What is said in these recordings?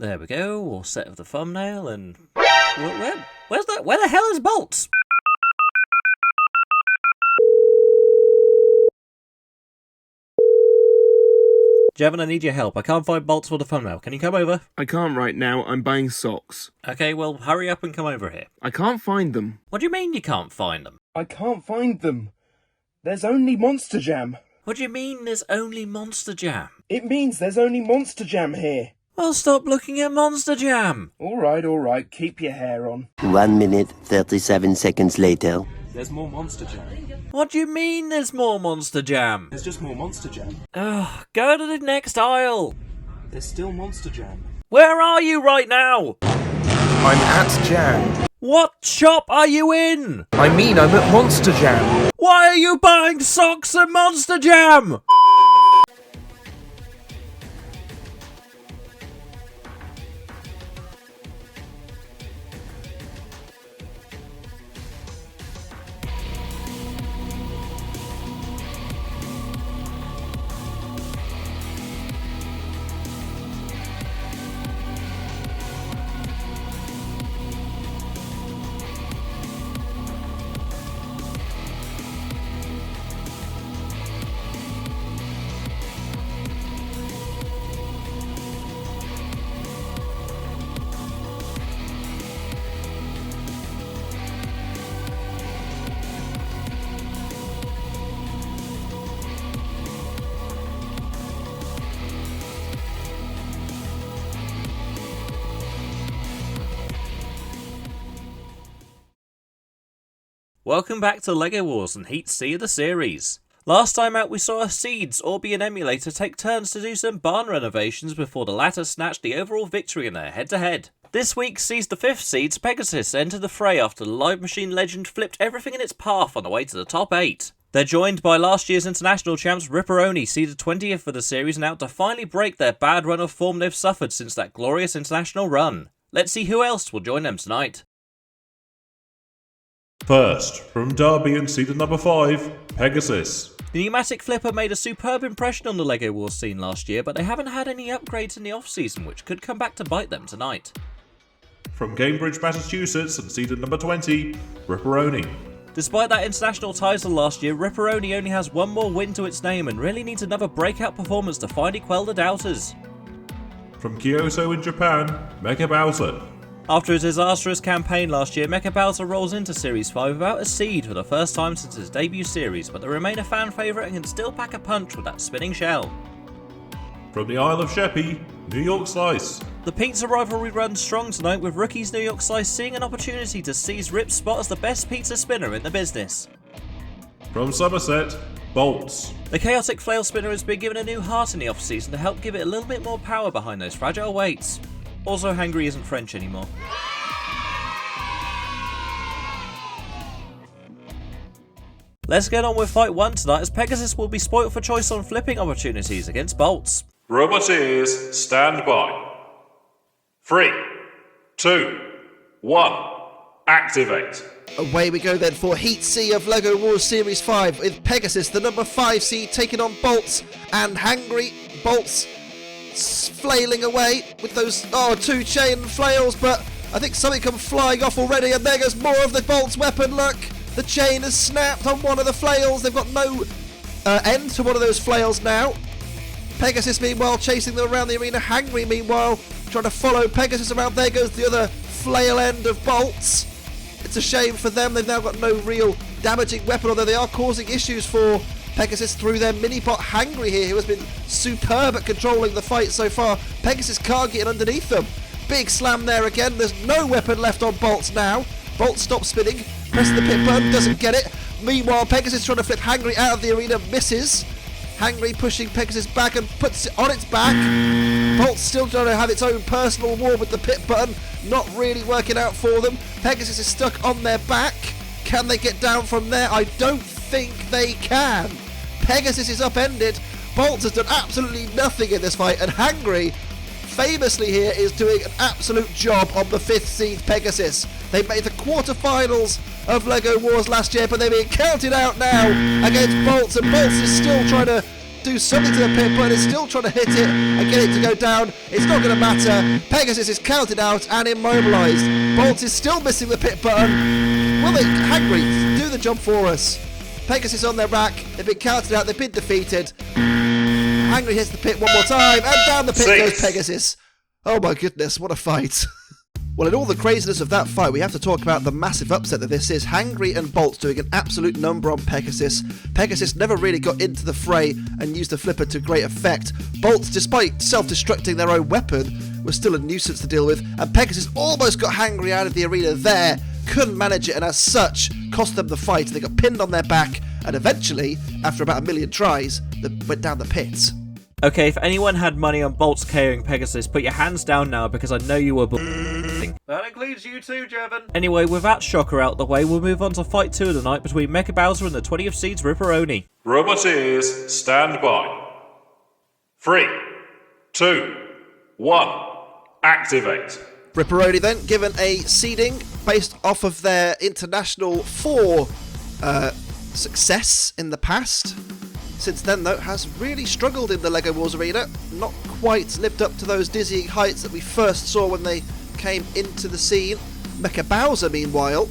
There we go, all set of the thumbnail, and... Where's that? Where the hell is Bolts? Jevon, I need your help. I can't find Bolts for the thumbnail. Can you come over? I can't right now. I'm buying socks. Okay, well, hurry up and come over here. I can't find them. What do you mean you can't find them? I can't find them. There's only Monster Jam. What do you mean there's only Monster Jam? It means there's only Monster Jam here. Well, stop looking at Monster Jam. All right. Keep your hair on. 1 minute, 37 seconds later. There's more Monster Jam. What do you mean there's more Monster Jam? There's just more Monster Jam. Ugh, go to the next aisle. There's still Monster Jam. Where are you right now? I'm at Jam. What shop are you in? I'm at Monster Jam. Why are you buying socks at Monster Jam? Welcome back to LEGO Wars and Heat C of the series. Last time out we saw Seeds, Orbi and Emulator take turns to do some barn renovations before the latter snatched the overall victory in their head-to-head. This week sees the 5th Seeds, Pegasus, enter the fray after the Live Machine legend flipped everything in its path on the way to the top 8. They're joined by last year's international champs Riperoni, seeded 20th for the series and out to finally break their bad run of form they've suffered since that glorious international run. Let's see who else will join them tonight. First, from Derby and seeded number 5, Pegasus. The pneumatic flipper made a superb impression on the LEGO Wars scene last year, but they haven't had any upgrades in the off-season, which could come back to bite them tonight. From Cambridge, Massachusetts and seeded number 20, Riperoni. Despite that international title last year, Riperoni only has one more win to its name and really needs another breakout performance to finally quell the doubters. From Kyoto in Japan, Mecha Bowser. After a disastrous campaign last year, Mecha Bowser rolls into Series 5 without a seed for the first time since his debut series, but they remain a fan favourite and can still pack a punch with that spinning shell. From the Isle of Sheppey, New York Slice. The pizza rivalry runs strong tonight, with rookies New York Slice seeing an opportunity to seize Rip's spot as the best pizza spinner in the business. From Somerset, Bolts. The chaotic flail spinner has been given a new heart in the off-season to help give it a little bit more power behind those fragile weights. Also, hangry isn't French anymore. Let's get on with Fight 1 tonight, as Pegasus will be spoilt for choice on flipping opportunities against Bolts. Roboteers, stand by. 3, 2, 1, activate. Away we go then for Heat C of LEGO Wars Series 5 with Pegasus, the number 5 seed, taking on Bolts, and hangry Bolts flailing away with those 2 chain flails, but I think something come flying off already, and there goes more of the Bolts weapon. Look, the chain has snapped on one of the flails. They've got no end to one of those flails now. Pegasus meanwhile chasing them around the arena. Hangry meanwhile trying to follow Pegasus around. There goes the other flail end of Bolts. It's a shame for them, they've now got no real damaging weapon, although they are causing issues for Pegasus through their mini-bot Hangry here, who has been superb at controlling the fight so far. Pegasus can't get in underneath them. Big slam there again. There's no weapon left on Bolts now. Bolts stops spinning, presses the pit button, doesn't get it. Meanwhile, Pegasus trying to flip Hangry out of the arena, misses. Hangry pushing Pegasus back and puts it on its back. Bolts still trying to have its own personal war with the pit button, not really working out for them. Pegasus is stuck on their back. Can they get down from there? I don't think they can. Pegasus is upended. Bolts has done absolutely nothing in this fight, and Hangry, famously here, is doing an absolute job on the 5th seed Pegasus. They made the quarterfinals of LEGO Wars last year, but they're being counted out now against Bolts, and Bolts is still trying to do something to the pit button. It's still trying to hit it and get it to go down. It's not going to matter. Pegasus is counted out and immobilised. Bolts is still missing the pit button. Will they, Hangry, do the job for us? Pegasus on their rack. They've been counted out. They've been defeated. Hangry hits the pit one more time, and down the pit goes Pegasus. Oh my goodness, what a fight. Well, in all the craziness of that fight, we have to talk about the massive upset that this is. Hangry and Bolts doing an absolute number on Pegasus. Pegasus never really got into the fray and used the flipper to great effect. Bolts, despite self-destructing their own weapon, was still a nuisance to deal with, and Pegasus almost got Hangry out of the arena there, couldn't manage it, and as such, cost them the fight. They got pinned on their back, and eventually, after about 1 million tries, they went down the pit. Okay, if anyone had money on Bolts KOing Pegasus, put your hands down now because I know you were That includes you too, Jevon. Anyway, with that shocker out the way, we'll move on to fight 2 of the night between Mecha Bowser and the 20th Seeds Riperoni. Roboteers, stand by. 3, 2, 1, activate. Riperoni then given a seeding based off of their international 4 success in the past. Since then, though, has really struggled in the LEGO Wars arena. Not quite lived up to those dizzying heights that we first saw when they came into the scene. Mecha Bowser, meanwhile,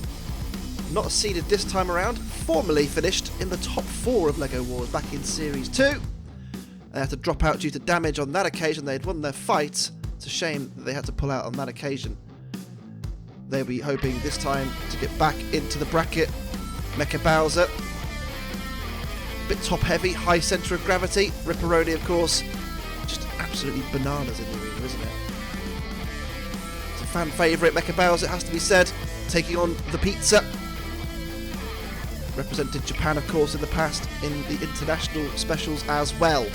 not seeded this time around, formerly finished in the top 4 of LEGO Wars back in Series 2. They had to drop out due to damage on that occasion. They had won their fight. It's a shame that they had to pull out on that occasion. They'll be hoping this time to get back into the bracket. Mecha Bowser, bit top heavy, high centre of gravity. Riperoni, of course, just absolutely bananas in the arena, isn't it? It's a fan favourite. Mecha Bowser, it has to be said, taking on the pizza. Represented Japan, of course, in the past in the international specials as well.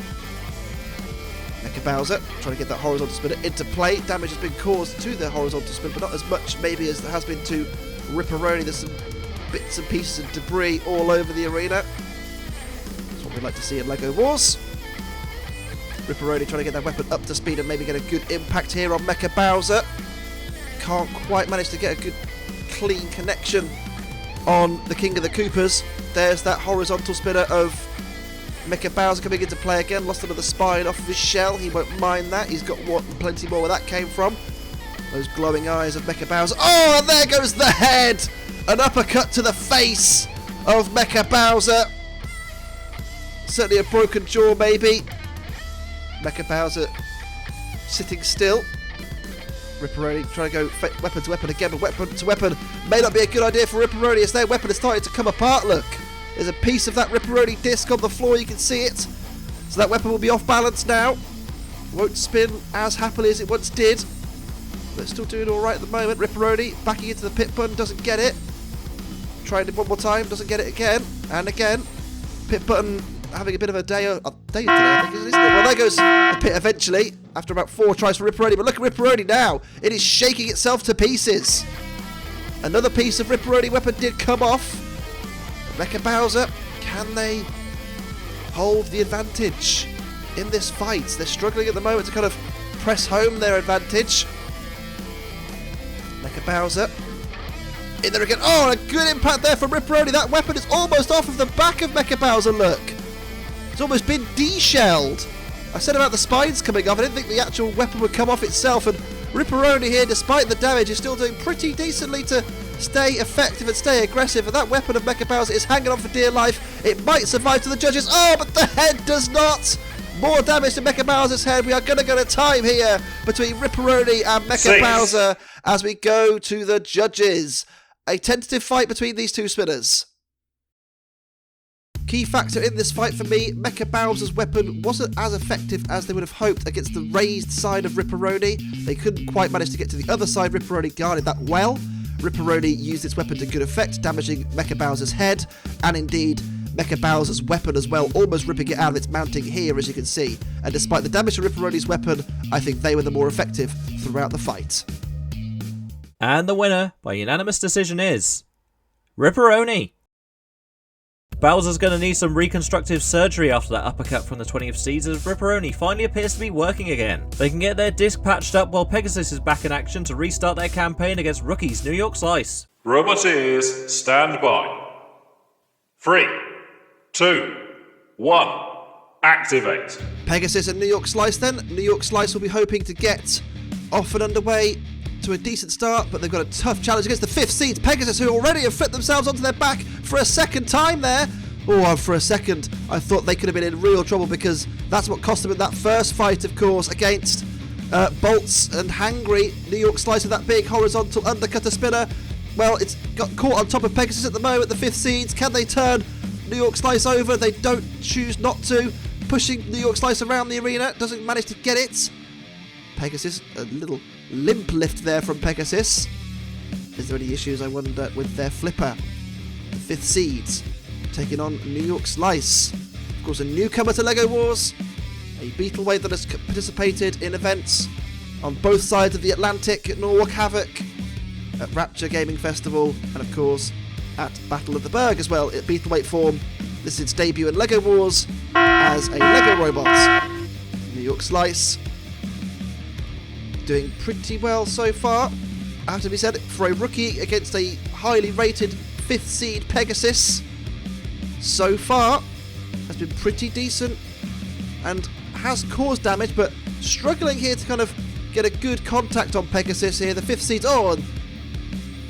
Mecha Bowser trying to get that horizontal spinner into play. Damage has been caused to the horizontal spin, but not as much maybe as there has been to Riperoni. There's some bits and pieces of debris all over the arena. That's what we'd like to see in LEGO Wars. Riperoni trying to get that weapon up to speed and maybe get a good impact here on Mecha Bowser. Can't quite manage to get a good clean connection on the King of the Koopas. There's that horizontal spinner of Mecha Bowser coming into play again. Lost another spine off of his shell. He won't mind that. He's got plenty more where that came from. Those glowing eyes of Mecha Bowser. Oh, and there goes the head! An uppercut to the face of Mecha Bowser. Certainly a broken jaw, maybe. Mecha Bowser sitting still. Riperoni trying to go weapon to weapon again, but weapon to weapon may not be a good idea for Riperoni as their weapon is starting to come apart, look. There's a piece of that Riperoni disc on the floor, you can see it. So that weapon will be off balance now. Won't spin as happily as it once did. But it's still doing alright at the moment. Riperoni backing into the pit button, doesn't get it. Trying it one more time, doesn't get it again. And again. Pit button having a bit of a day today, I think, isn't it? Well, there goes the pit eventually, after about 4 tries for Riperoni. But look at Riperoni now. It is shaking itself to pieces. Another piece of Riperoni weapon did come off. Mecha Bowser, can they hold the advantage in this fight? They're struggling at the moment to kind of press home their advantage. Mecha Bowser in there again. Oh, a good impact there from Riperoni. That weapon is almost off of the back of Mecha Bowser, look. It's almost been de-shelled. I said about the spines coming off. I didn't think the actual weapon would come off itself. And Riperoni here, despite the damage, is still doing pretty decently to stay effective and stay aggressive. And that weapon of Mecha Bowser is hanging on for dear life. It might survive to the judges. Oh, but the head does not. More damage to Mecha Bowser's head. We are going to get a time here between Riperoni and Mecha Bowser as we go to the judges. A tentative fight between these two spinners. Key factor in this fight for me, Mecha Bowser's weapon wasn't as effective as they would have hoped against the raised side of Riperoni. They couldn't quite manage to get to the other side. Riperoni guarded that well. Riperoni used its weapon to good effect, damaging Mecha Bowser's head, and indeed Mecha Bowser's weapon as well, almost ripping it out of its mounting here, as you can see. And despite the damage to Riperoni's weapon, I think they were the more effective throughout the fight. And the winner, by unanimous decision, is Riperoni. Bowser's going to need some reconstructive surgery after that uppercut from the 20th Seeds, as Riperoni finally appears to be working again. They can get their disc patched up while Pegasus is back in action to restart their campaign against rookies New York Slice. Roboteers, stand by. 3, 2, 1, activate. Pegasus and New York Slice then. New York Slice will be hoping to get off and underway to a decent start, but they've got a tough challenge against the 5th seeds, Pegasus, who already have flipped themselves onto their back for a second time there. Oh, for a second, I thought they could have been in real trouble, because that's what cost them in that first fight, of course, against Bolts and Hangry. New York Slice with that big horizontal undercutter spinner. Well, it's got caught on top of Pegasus at the moment, the 5th seeds. Can they turn New York Slice over? They don't, choose not to. Pushing New York Slice around the arena, doesn't manage to get it. Pegasus, a little limp lift there from Pegasus. Is there any issues, I wonder, with their flipper? The 5th seeds taking on New York Slice. Of course, a newcomer to LEGO Wars, a Beetleweight that has participated in events on both sides of the Atlantic at Norwalk Havoc, at Rapture Gaming Festival, and of course at Battle of the Berg as well, at Beetleweight form. This is its debut in LEGO Wars as a LEGO robot. New York Slice doing pretty well so far, I have to be said, for a rookie against a highly rated 5th seed Pegasus. So far has been pretty decent and has caused damage, but struggling here to kind of get a good contact on Pegasus here. The 5th seed, and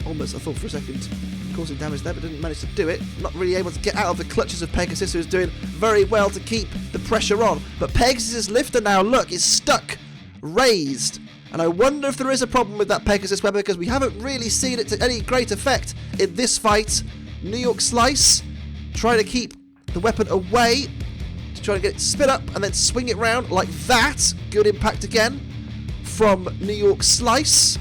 almost, I thought for a second, causing damage there, but didn't manage to do it. Not really able to get out of the clutches of Pegasus, who is doing very well to keep the pressure on. But Pegasus' lifter now, look, is stuck, raised. And I wonder if there is a problem with that Pegasus weapon, because we haven't really seen it to any great effect in this fight. New York Slice trying to keep the weapon away, to try to get it spin up and then swing it round like that. Good impact again from New York Slice.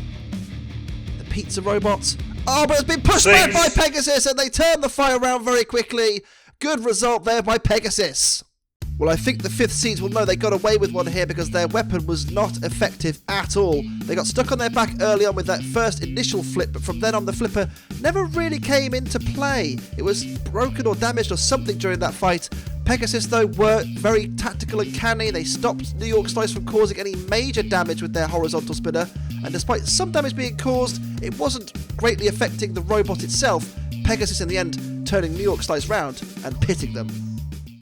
The pizza robot. Oh, but it's been pushed back by Pegasus, and they turn the fight around very quickly. Good result there by Pegasus. Well, I think the 5th seeds will know they got away with one here, because their weapon was not effective at all. They got stuck on their back early on with that first initial flip, but from then on the flipper never really came into play. It was broken or damaged or something during that fight. Pegasus, though, were very tactical and canny. They stopped New York Slice from causing any major damage with their horizontal spinner, and despite some damage being caused, it wasn't greatly affecting the robot itself. Pegasus, in the end, turning New York Slice round and pitting them.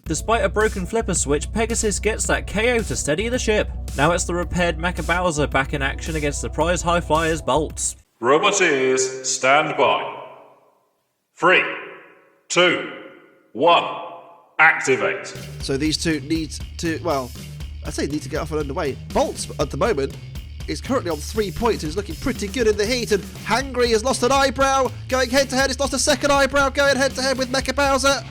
Despite a broken flipper switch, Pegasus gets that KO to steady the ship. Now it's the repaired Mecha Bowser back in action against the prize high flyers Bolts. Roboteers, stand by. 3, 2, 1, activate. So these two need to, well, I say need to get off and underway. Bolts, at the moment, is currently on 3 points. He's looking pretty good in the heat, and Hangry has lost an eyebrow. Going head-to-head, he's lost a second eyebrow, going head-to-head with Mecha Bowser.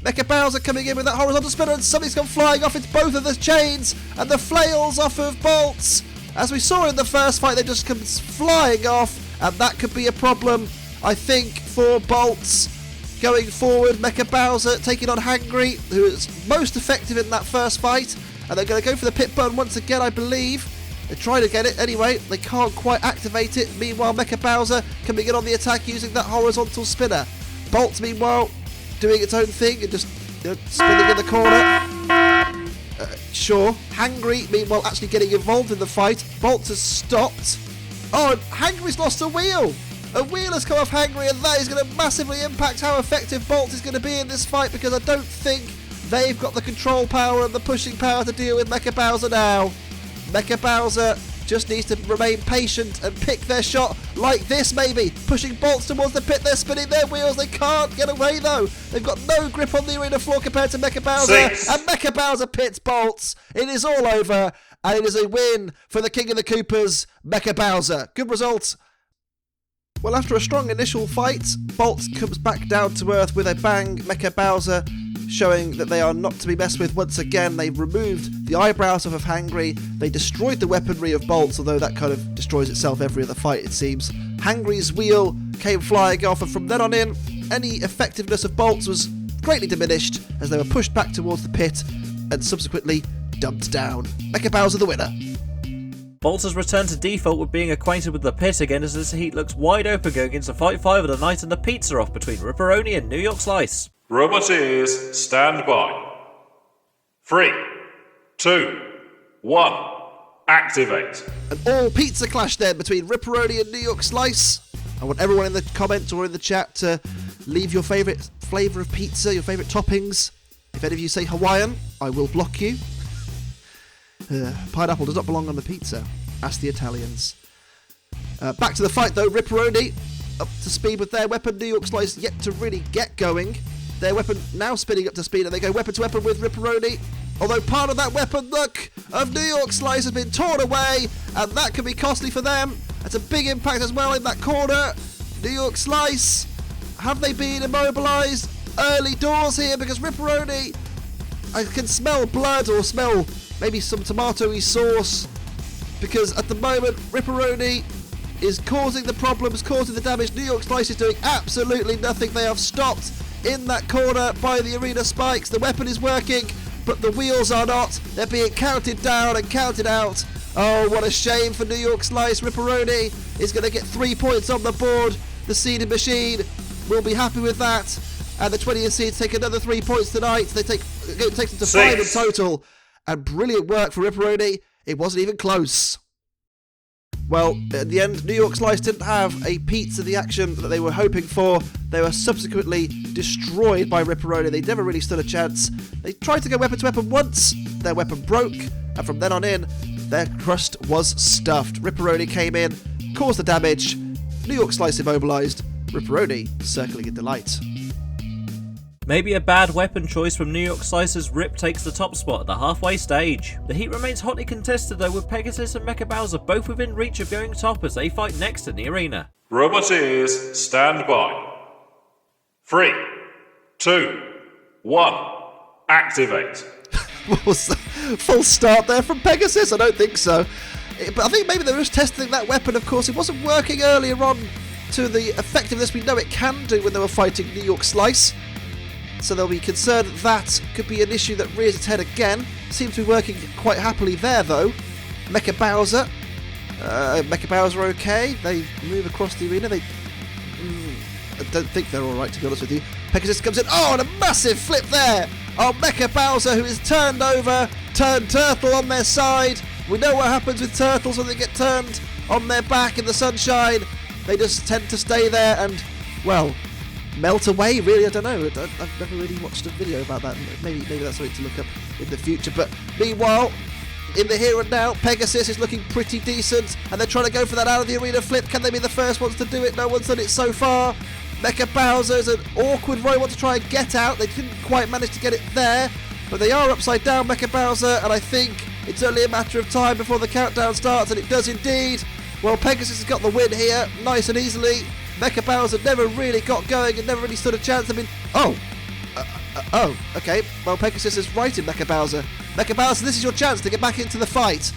Mecha Bowser coming in with that horizontal spinner, and something's gone flying off. It's both of the chains and the flails off of Bolts. As we saw in the first fight, they just come flying off, and that could be a problem, I think, for Bolts going forward. Mecha Bowser taking on Hangry, who is most effective in that first fight, and they're going to go for the pit button once again, I believe. They're trying to get it anyway. They can't quite activate it. Meanwhile, Mecha Bowser coming in on the attack using that horizontal spinner. Bolts, meanwhile, doing its own thing and just spinning in the corner. Sure. Hangry, meanwhile, actually getting involved in the fight. Bolts has stopped. Oh, and Hangry's lost a wheel. A wheel has come off Hangry, and that is going to massively impact how effective Bolts is going to be in this fight, because I don't think they've got the control power and the pushing power to deal with Mecha Bowser now. Mecha Bowser just needs to remain patient and pick their shot like this, maybe. Pushing Bolts towards the pit, they're spinning their wheels. They can't get away, though. They've got no grip on the arena floor compared to Mecha Bowser. And Mecha Bowser pits Bolts. It is all over, and it is a win for the King of the Koopas, Mecha Bowser. Good result. Well, after a strong initial fight, Bolts comes back down to earth with a bang. Mecha Bowser showing that they are not to be messed with once again. They've removed the eyebrows off of Hangry. They destroyed the weaponry of Bolts, although that kind of destroys itself every other fight, it seems. Hangry's wheel came flying off, and from then on in, any effectiveness of Bolts was greatly diminished as they were pushed back towards the pit and subsequently dumped down. Mecha Bowser the winner. Bolts has returned to default with being acquainted with the pit again, as this heat looks wide open going into Fight 5 of the night, and the pizza off between Riperoni and New York Slice. Roboteers, stand by. 3, 2, 1, activate. An all pizza clash then between Riperoni and New York Slice. I want everyone in the comments or in the chat to leave your favourite flavour of pizza, your favourite toppings. If any of you say Hawaiian, I will block you. Pineapple does not belong on the pizza. Ask the Italians. Back to the fight though. Riperoni up to speed with their weapon. New York Slice yet to really get going. Their weapon now spinning up to speed, and they go weapon to weapon with Riperoni. Although part of that weapon, look, of New York Slice has been torn away, and that can be costly for them. That's a big impact as well in that corner. New York Slice, have they been immobilised early doors here? Because Riperoni, I can smell blood or smell maybe some tomatoey sauce. Because at the moment, Riperoni is causing the problems, causing the damage. New York Slice is doing absolutely nothing. They have stopped in that corner by the arena spikes. The weapon is working, but the wheels are not. They're being counted down and counted out. Oh, what a shame for New York Slice. Riperoni is going to get 3 points on the board. The seeded machine will be happy with that. And the 20th seeds take another 3 points tonight. It takes them to 5 in total. And brilliant work for Riperoni. It wasn't even close. Well, at the end, New York Slice didn't have a piece of the action that they were hoping for. They were subsequently destroyed by Riperoni. They never really stood a chance. They tried to go weapon to weapon once. Their weapon broke. And from then on in, their crust was stuffed. Riperoni came in, caused the damage. New York Slice immobilised. Riperoni circling in delight. Maybe a bad weapon choice from New York Slice's Rip takes the top spot at the halfway stage. The heat remains hotly contested though, with Pegasus and Mecha Bowser both within reach of going top as they fight next in the arena. Roboteers, stand by. 3, 2, 1, activate. What was that? Full start there from Pegasus? I don't think so. But I think maybe they were just testing that weapon, of course. It wasn't working earlier on to the effectiveness we know it can do when they were fighting New York Slice. So they'll be concerned that could be an issue that rears its head again. Seems to be working quite happily there, though. Mecha Bowser. Mecha Bowser okay. They move across the arena. I don't think they're alright, to be honest with you. Pegasus comes in. Oh, and a massive flip there. Oh, Mecha Bowser, who is turned over. Turned turtle on their side. We know what happens with turtles when they get turned on their back in the sunshine. They just tend to stay there and, well, melt away, really. I don't know. I've never really watched a video about that. Maybe that's something to look up in the future. But meanwhile, in the here and now, Pegasus is looking pretty decent, and they're trying to go for that out of the arena flip. Can they be the first ones to do it? No one's done it so far. Mecha Bowser's an awkward robot to try and get out. They didn't quite manage to get it there, but they are upside down, Mecha Bowser, and I think it's only a matter of time before the countdown starts, and it does indeed. Well, Pegasus has got the win here, nice and easily. Mecha Bowser never really got going and never really stood a chance. I mean, okay. Well, Pegasus is right in Mecha Bowser. Mecha Bowser, this is your chance to get back into the fight.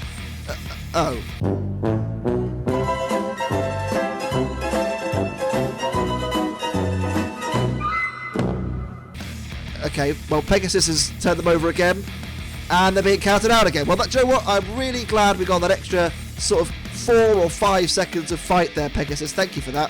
Okay, well, Pegasus has turned them over again, and they're being counted out again. Well, do you know what? I'm really glad we got that extra sort of 4 or 5 seconds of fight there, Pegasus. Thank you for that.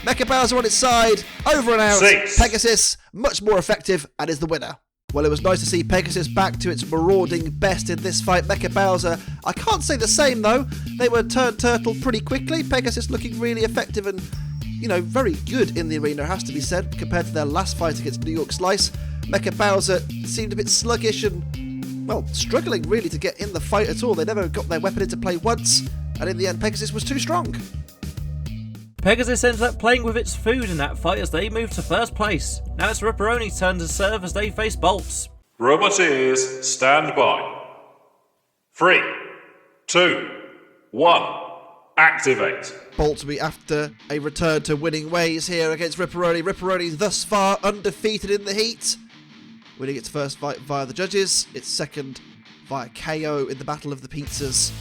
Mecha Bowser on its side, over and out. 6. Pegasus, much more effective, and is the winner. Well, it was nice to see Pegasus back to its marauding best in this fight. Mecha Bowser, I can't say the same though. They were turned turtle pretty quickly. Pegasus looking really effective and, very good in the arena, has to be said, compared to their last fight against New York Slice. Mecha Bowser seemed a bit sluggish and, well, struggling really to get in the fight at all. They never got their weapon into play once, and in the end, Pegasus was too strong. Pegasus ends up playing with its food in that fight as they move to first place. Now it's Riperoni's turn to serve as they face Bolts. Roboteers, stand by. 3, 2, 1, activate. Bolt will be after a return to winning ways here against Riperoni. Riperoni thus far undefeated in the heat, winning its first fight via the judges, its second via KO in the Battle of the Pizzas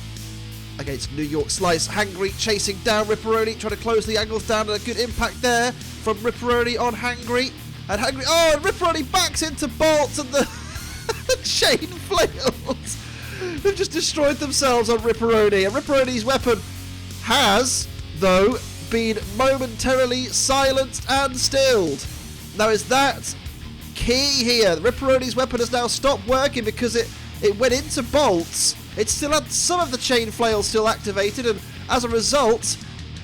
against New York Slice. Hangry chasing down Riperoni, trying to close the angles down, and a good impact there from Riperoni on Hangry. And Riperoni backs into Bolt, and the chain flails have just destroyed themselves on Riperoni. And Riperoni's weapon has, though, been momentarily silenced and stilled. Now, is that key here? Riperoni's weapon has now stopped working because it went into Bolts. It still had some of the chain flails still activated, and as a result,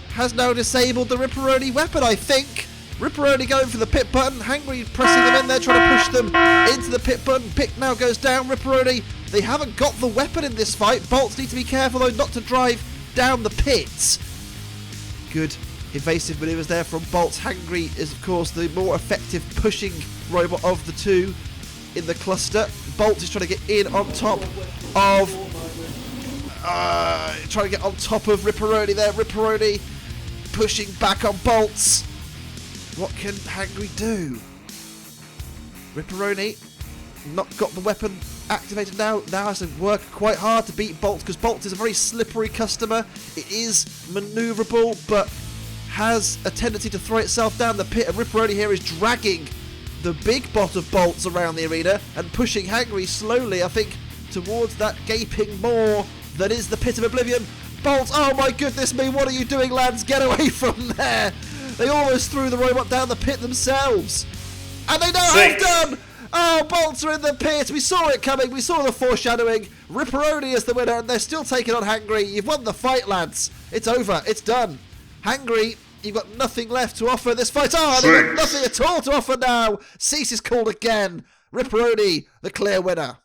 has now disabled the Riperoni weapon, I think. Riperoni going for the pit button. Hangry pressing them in there, trying to push them into the pit button. Pit now goes down. Riperoni, they haven't got the weapon in this fight. Bolts need to be careful, though, not to drive down the pits. Good evasive manoeuvres there from Bolts. Hangry is, of course, the more effective pushing robot of the two in the cluster. Bolts is trying to get in on top of... trying to get on top of Riperoni there. Riperoni pushing back on Bolts. What can Hangry do? Riperoni not got the weapon activated now. Now has to work quite hard to beat Bolts, because Bolts is a very slippery customer. It is manoeuvrable, but has a tendency to throw itself down the pit, and Riperoni here is dragging the big bot of Bolts around the arena and pushing Hangry slowly, I think, towards that gaping maw that is the pit of oblivion. Bolts, oh my goodness me, what are you doing, lads? Get away from there! They almost threw the robot down the pit themselves. And they now have done! Oh, Bolts are in the pit. We saw it coming. We saw the foreshadowing. Riperoni is the winner, and they're still taking on Hangry. You've won the fight, lads. It's over. It's done. Hangry, you've got nothing left to offer this fight. Oh, they've got nothing at all to offer now. Cease is called again. Riperoni, the clear winner.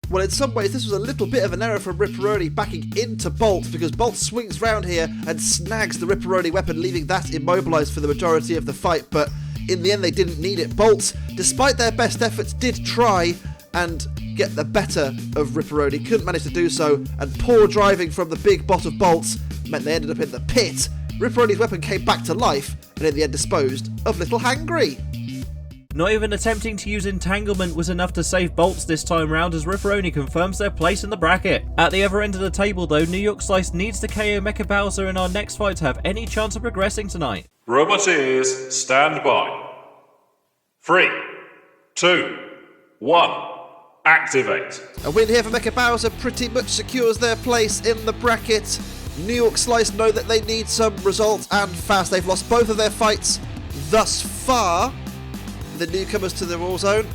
Well, in some ways, this was a little bit of an error from Riperoni backing into Bolt, because Bolt swings round here and snags the Riperoni weapon, leaving that immobilised for the majority of the fight, but in the end they didn't need it. Bolt, despite their best efforts, did try and get the better of Riperoni, couldn't manage to do so, and poor driving from the big bot of Bolts meant they ended up in the pit. Riperoni's weapon came back to life, and in the end disposed of little Hangry. Not even attempting to use entanglement was enough to save Bolts this time round, as Riperoni confirms their place in the bracket. At the other end of the table though, New York Slice needs to KO Mecha Bowser in our next fight to have any chance of progressing tonight. Roboteers, stand by. 3, 2, 1, activate. A win here for Mecha Bowser pretty much secures their place in the bracket. New York Slice know that they need some results, and fast. They've lost both of their fights thus far. The newcomers to the Raw Zone.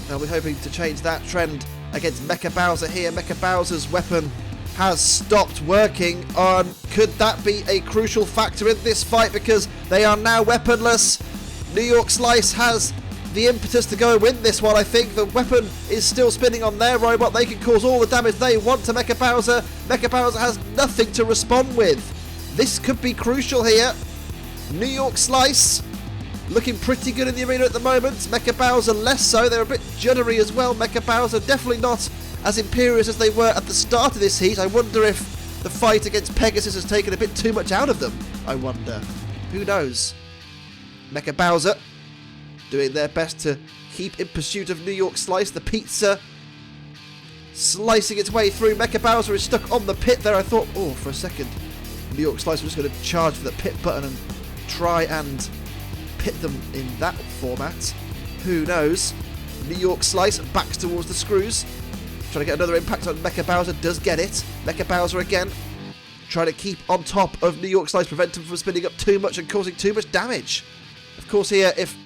Now we're hoping to change that trend against Mecha Bowser here. Mecha Bowser's weapon has stopped working on. Could that be a crucial factor in this fight, because they are now weaponless? New York Slice has the impetus to go and win this one, I think. The weapon is still spinning on their robot. They can cause all the damage they want to Mecha Bowser. Mecha Bowser has nothing to respond with. This could be crucial here. New York Slice looking pretty good in the arena at the moment. Mecha Bowser less so. They're a bit juddery as well. Mecha Bowser definitely not as imperious as they were at the start of this heat. I wonder if the fight against Pegasus has taken a bit too much out of them. I wonder. Who knows? Mecha Bowser doing their best to keep in pursuit of New York Slice. The pizza slicing its way through. Mecha Bowser is stuck on the pit there. I thought, oh, for a second, New York Slice was just going to charge for the pit button and try and pit them in that format. Who knows? New York Slice backs towards the screws, trying to get another impact on Mecha Bowser. Does get it. Mecha Bowser again trying to keep on top of New York Slice, prevent him from spinning up too much and causing too much damage. Of course here, if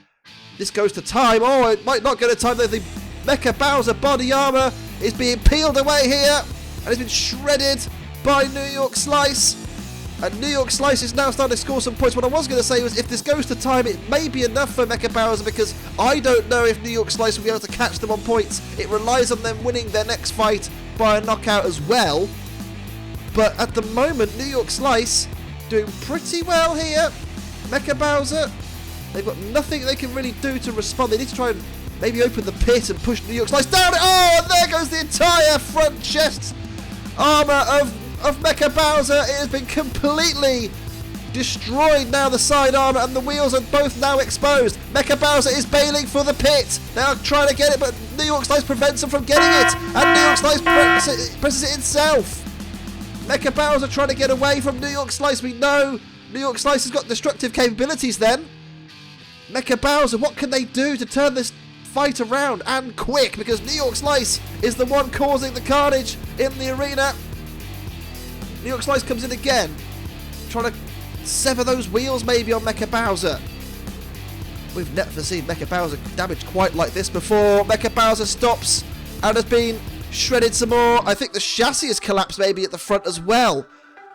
this goes to time, oh, it might not go to time. The Mecha Bowser body armour is being peeled away here, and it's been shredded by New York Slice. And New York Slice is now starting to score some points. What I was going to say was, if this goes to time, it may be enough for Mecha Bowser, because I don't know if New York Slice will be able to catch them on points. It relies on them winning their next fight by a knockout as well. But at the moment, New York Slice doing pretty well here. Mecha Bowser, they've got nothing they can really do to respond. They need to try and maybe open the pit and push New York Slice down. Oh, and there goes the entire front chest armour of Mecha Bowser. It has been completely destroyed now. The side armour and the wheels are both now exposed. Mecha Bowser is bailing for the pit. They are trying to get it, but New York Slice prevents them from getting it, and New York Slice presses it itself. Mecha Bowser trying to get away from New York Slice. We know New York Slice has got destructive capabilities then. Mecha Bowser, what can they do to turn this fight around, and quick, because New York Slice is the one causing the carnage in the arena. New York Slice comes in again, trying to sever those wheels maybe on Mecha Bowser. We've never seen Mecha Bowser damaged quite like this before. Mecha Bowser stops and has been shredded some more. I think the chassis has collapsed maybe at the front as well.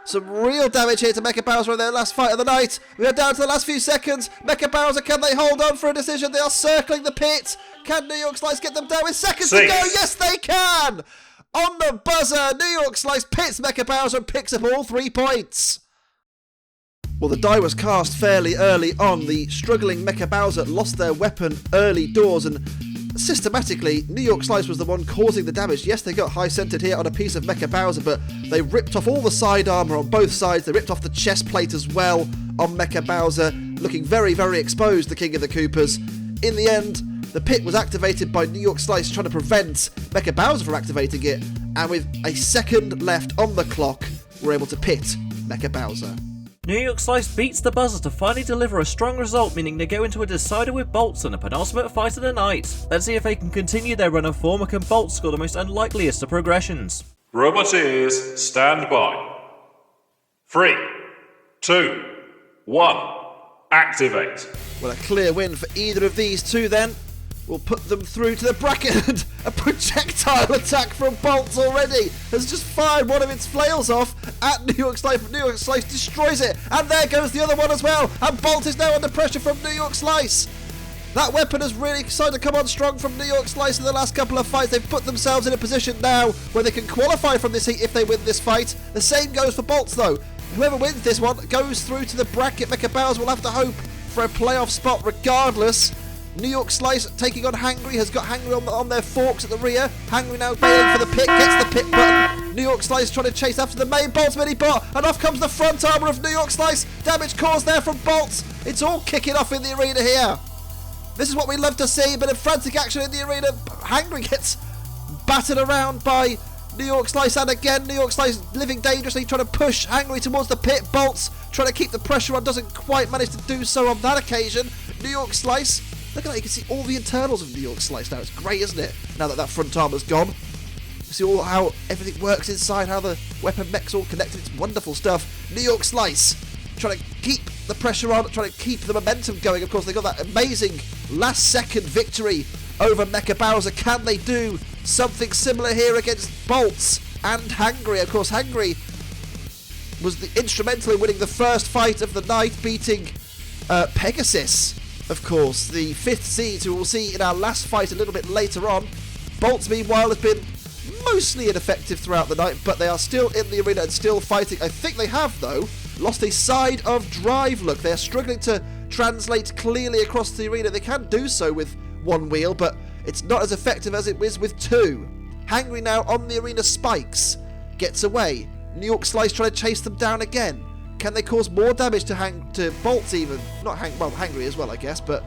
Some real damage here to Mecha Bowser in their last fight of the night. We are down to the last few seconds. Mecha Bowser, can they hold on for a decision? They are circling the pit. Can New York Slice get them down with seconds to go? Yes, they can! On the buzzer, New York Slice pits Mecha Bowser and picks up all 3 points. Well, the die was cast fairly early on. The struggling Mecha Bowser lost their weapon early doors, and systematically, New York Slice was the one causing the damage. Yes, they got high-centered here on a piece of Mecha Bowser, but they ripped off all the side armour on both sides. They ripped off the chest plate as well on Mecha Bowser, looking very, very exposed, the King of the Koopas. In the end, the pit was activated by New York Slice trying to prevent Mecha Bowser from activating it, and with a second left on the clock, we're able to pit Mecha Bowser. New York Slice beats the buzzer to finally deliver a strong result, meaning they go into a decider with Bolts in the penultimate fight of the night. Let's see if they can continue their run of form, or can Bolts score the most unlikeliest of progressions. Roboteers, stand by. 3, 2, 1, activate. Well, a clear win for either of these two then. We'll put them through to the bracket, and a projectile attack from Bolts already has just fired one of its flails off at New York Slice, but New York Slice destroys it, and there goes the other one as well, and Bolt is now under pressure from New York Slice. That weapon has really started to come on strong from New York Slice in the last couple of fights. They've put themselves in a position now where they can qualify from this heat if they win this fight. The same goes for Bolts though. Whoever wins this one goes through to the bracket. Mecha Bowser will have to hope for a playoff spot regardless. New York Slice taking on Hangry, has got Hangry on their forks at the rear. Hangry now bailing for the pit, gets the pit button. New York Slice trying to chase after the main Bolts mini bot, and off comes the front armour of New York Slice. Damage caused there from Bolts. It's all kicking off in the arena here. This is what we love to see, a bit of frantic action in the arena. Hangry gets battered around by New York Slice, and again New York Slice living dangerously, trying to push Hangry towards the pit. Bolts trying to keep the pressure on, doesn't quite manage to do so on that occasion. New York Slice, look at that, you can see all the internals of New York Slice now. It's great, isn't it? Now that that front armour's gone. You see all how everything works inside, how the weapon mech's all connected. It's wonderful stuff. New York Slice trying to keep the pressure on, trying to keep the momentum going. Of course, they got that amazing last second victory over Mecha Bowser. Can they do something similar here against Bolts and Hangry? Of course, Hangry was instrumental in winning the first fight of the night, beating Pegasus, of course, the 5th seed, who we'll see in our last fight a little bit later on. Bolts, meanwhile, has been mostly ineffective throughout the night, but they are still in the arena and still fighting. I think they have, though, lost a side of drive look. They're struggling to translate clearly across the arena. They can do so with one wheel, but it's not as effective as it is with two. Hangry now on the arena spikes, gets away. New York Slice trying to chase them down again. Can they cause more damage to Bolts even? Not Hangry as well, I guess, but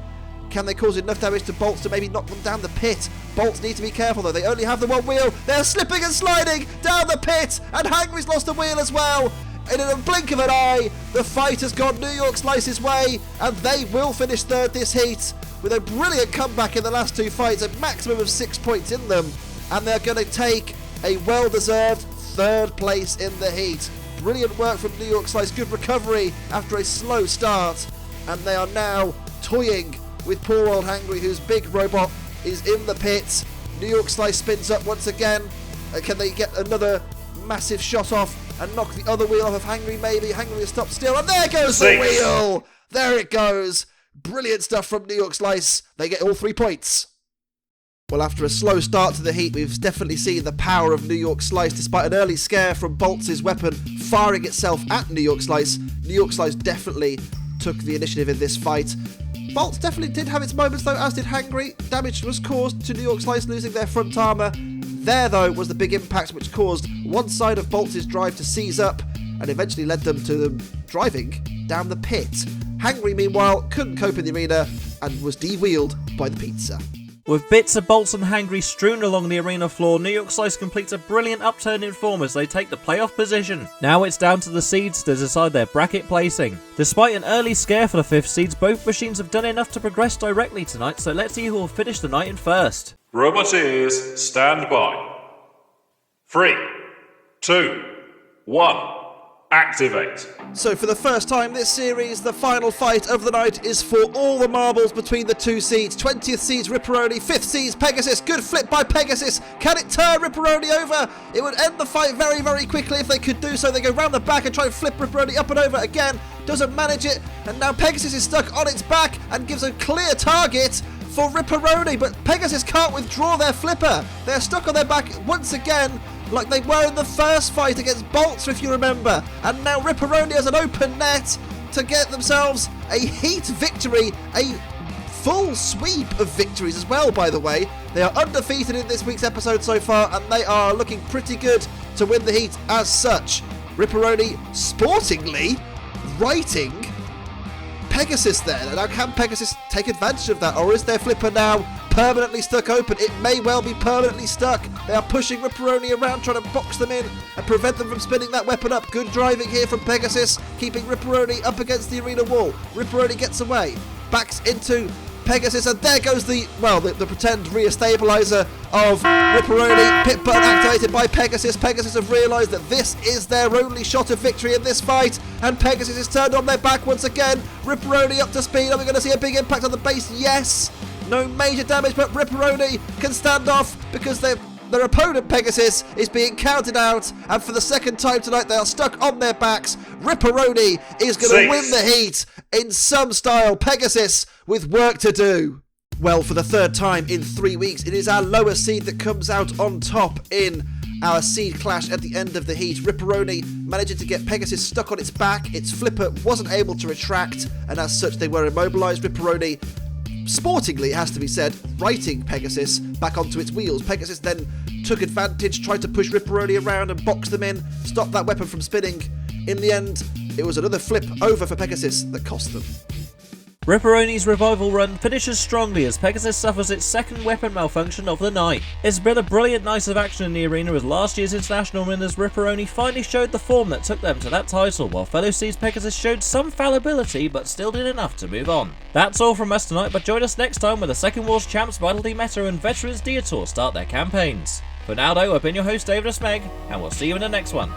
can they cause enough damage to Bolts to maybe knock them down the pit? Bolts need to be careful though, they only have the one wheel. They're slipping and sliding down the pit, and Hangry's lost a wheel as well. And in a blink of an eye, the fight has gone New York Slice's way, and they will finish third this heat with a brilliant comeback in the last two fights, a maximum of 6 points in them, and they're going to take a well-deserved third place in the heat. Brilliant work from New York Slice, good recovery after a slow start, and they are now toying with poor old Hangry, whose big robot is in the pit. New York Slice spins up once again. Can they get another massive shot off and knock the other wheel off of Hangry? Maybe. Hangry has stopped still, and there goes the wheel! There it goes. Brilliant stuff from New York Slice. They get all 3 points. Well, after a slow start to the heat, we've definitely seen the power of New York Slice. Despite an early scare from Bolts' weapon firing itself at New York Slice, New York Slice definitely took the initiative in this fight. Bolts definitely did have its moments though, as did Hangry. Damage was caused to New York Slice losing their front armour. There though was the big impact which caused one side of Bolts' drive to seize up and eventually led them to them driving down the pit. Hangry meanwhile couldn't cope in the arena and was de-wheeled by the pizza. With bits of Bolts and Hangry strewn along the arena floor, New York Slice completes a brilliant upturn in form as they take the playoff position. Now it's down to the seeds to decide their bracket placing. Despite an early scare for the 5th seeds, both machines have done enough to progress directly tonight, so let's see who will finish the night in first. Roboteers, stand by. 3, 2, 1, activate. So for the first time this series, the final fight of the night is for all the marbles between the two seeds. 20th seeds Riperoni, 5th seeds Pegasus. Good flip by Pegasus. Can it turn Riperoni over? It would end the fight very, very quickly if they could do so. They go round the back and try and flip Riperoni up and over again. Doesn't manage it. And now Pegasus is stuck on its back and gives a clear target for Riperoni. But Pegasus can't withdraw their flipper. They're stuck on their back once again, like they were in the first fight against Bolts, if you remember. And now Riperoni has an open net to get themselves a heat victory, a full sweep of victories as well, by the way. They are undefeated in this week's episode so far, and they are looking pretty good to win the heat as such. Riperoni sportingly righting Pegasus there. Now, can Pegasus take advantage of that, or is their flipper now permanently stuck open? It may well be permanently stuck. They are pushing Riperoni around, trying to box them in and prevent them from spinning that weapon up. Good driving here from Pegasus, keeping Riperoni up against the arena wall. Riperoni gets away, backs into Pegasus, and there goes the pretend re-stabilizer of Riperoni. Pit button activated by Pegasus. Pegasus have realised that this is their only shot of victory in this fight, and Pegasus is turned on their back once again. Riperoni up to speed. Are we going to see a big impact on the base? Yes. No major damage, but Riperoni can stand off because their opponent Pegasus is being counted out, and for the second time tonight they are stuck on their backs. Riperoni is going to win the heat in some style. Pegasus with work to do. Well, for the third time in 3 weeks, it is our lowest seed that comes out on top in our seed clash at the end of the heat. Riperoni managing to get Pegasus stuck on its back. Its flipper wasn't able to retract, and as such they were immobilised. Riperoni, sportingly it has to be said, righting Pegasus back onto its wheels. Pegasus then took advantage, tried to push Riperoni around and box them in, stop that weapon from spinning. In the end, it was another flip over for Pegasus that cost them. Riperoni's revival run finishes strongly as Pegasus suffers its second weapon malfunction of the night. It's been a brilliant night of action in the arena as last year's international winners Riperoni finally showed the form that took them to that title, while fellow seeds Pegasus showed some fallibility but still did enough to move on. That's all from us tonight, but join us next time when the Second Wars champs Vitality Meta and Veterans Deitor start their campaigns. For now though, I've been your host David Smeg, and we'll see you in the next one.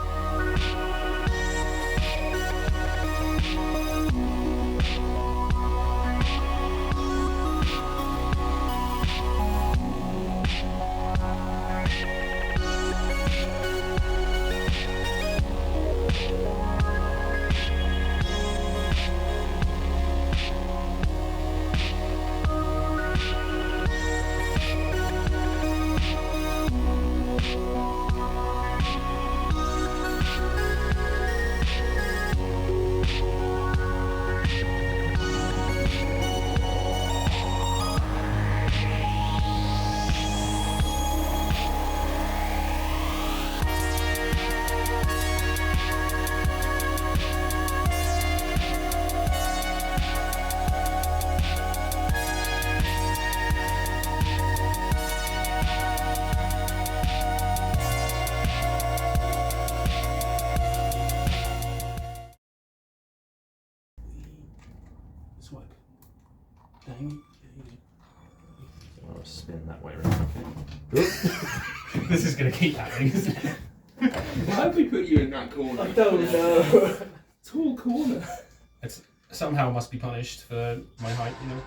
Swag. Dang. I'll spin that way around. This is going to keep happening, isn't it? Why have we put you in that corner? I don't know. Tall corner. It's somehow must be punished for my height, you know.